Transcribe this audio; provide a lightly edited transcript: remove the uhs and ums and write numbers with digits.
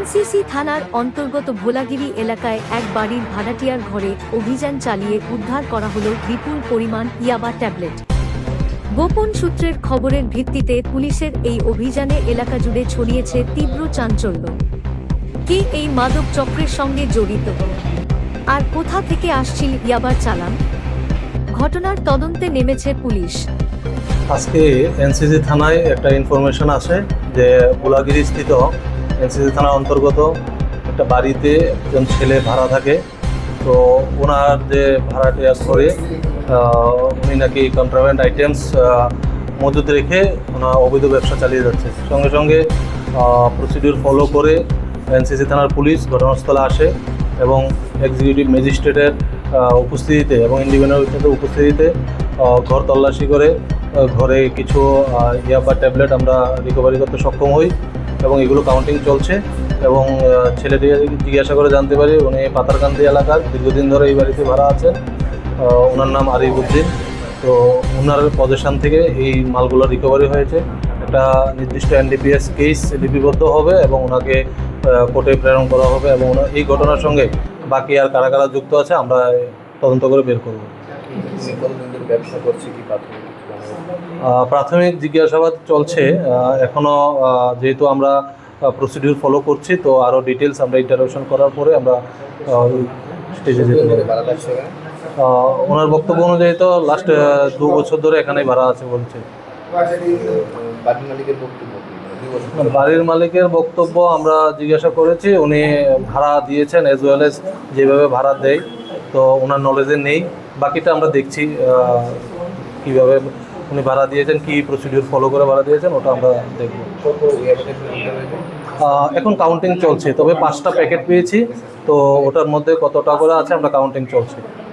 NCC থানার অন্তর্গত ভোলাগিরি এলাকায় এক বাড়ির ভাড়াটিয়ার ঘরে অভিযান চালিয়ে উদ্ধার করা হলো বিপুল পরিমাণ ইয়াবা ট্যাবলেট। গোপন সূত্রের খবরের ভিত্তিতে পুলিশের এই অভিযানে এলাকা জুড়ে ছড়িয়েছে তীব্র চাঞ্চল্য। কে এই মাদক চক্রের সঙ্গে জড়িত, আর কোথা থেকে আসছিল ইয়াবার চালান? ঘটনার তদন্তে নেমেছে পুলিশ। আজকে এনসিসি থানায় একটা ইনফরমেশন আসে যে ভোলাগিরি স্থিত এনসিসি থানার অন্তর্গত একটা বাড়িতে একজন ছেলে ভাড়া থাকে। তো ওনার যে ভাড়াটিয়া ঘরে উনি নাকি কন্ট্রাব্যান্ড আইটেমস মজুদ রেখে ওনার অবৈধ ব্যবসা চালিয়ে যাচ্ছে। সঙ্গে সঙ্গে প্রসিডিউর ফলো করে এনসিসি থানার পুলিশ ঘটনাস্থলে আসে এবং এক্সিকিউটিভ ম্যাজিস্ট্রেটের উপস্থিতিতে এবং ইন্ডিপেন্ডেন্ট উপস্থিতিতে ঘর তল্লাশি করে ঘরে কিছু ইয়াবা ট্যাবলেট আমরা রিকভারি করতে সক্ষম হই এবং এগুলো কাউন্টিং চলছে। এবং ছেলেটি জিজ্ঞাসা করে জানতে পারি উনি পাতারকান্দি এলাকার, দীর্ঘদিন ধরে এই বাড়িতে ভাড়া আছেন। ওনার নাম আরিফ উদ্দিন। তো ওনার পজিশন থেকে এই মালগুলো রিকভারি হয়েছে। একটা নির্দিষ্ট এনডিপিএস কেস লিপিবদ্ধ হবে এবং ওনাকে কোর্টে প্রেরণ করা হবে এবং এই ঘটনার সঙ্গে বাকি আর কারা কারা যুক্ত আছে আমরা তদন্ত করে বের করব। প্রাথমিক জিজ্ঞাসাবাদ চলছে এখনও, যেহেতু আমরা প্রসিডিউর ফলো করছি, তো আরও ডিটেলস আমরা ইন্টারভিউশন করার পরে আমরা স্টেজে যেতে পারি। ওনার বক্তব্য অনুযায়ী তো লাস্ট 2 বছর ধরে এখানেই ভাড়া আছে বলছে। বাড়ির মালিকের বক্তব্য আমরা জিজ্ঞাসা করেছি, উনি ভাড়া দিয়েছেন এজ ওয়েল এজ যেভাবে ভাড়া দেয়, তো ওনার নলেজে নেই। বাকিটা আমরা দেখছি কীভাবে উনি ভাড়া দিয়েছেন, কী প্রসিডিউর ফলো করে ভাড়া দিয়েছেন, ওটা আমরা দেখব। এখন কাউন্টিং চলছে, তবে 5টা প্যাকেট পেয়েছি, তো ওটার মধ্যে কতটা করে আছে আমরা কাউন্টিং চলছে।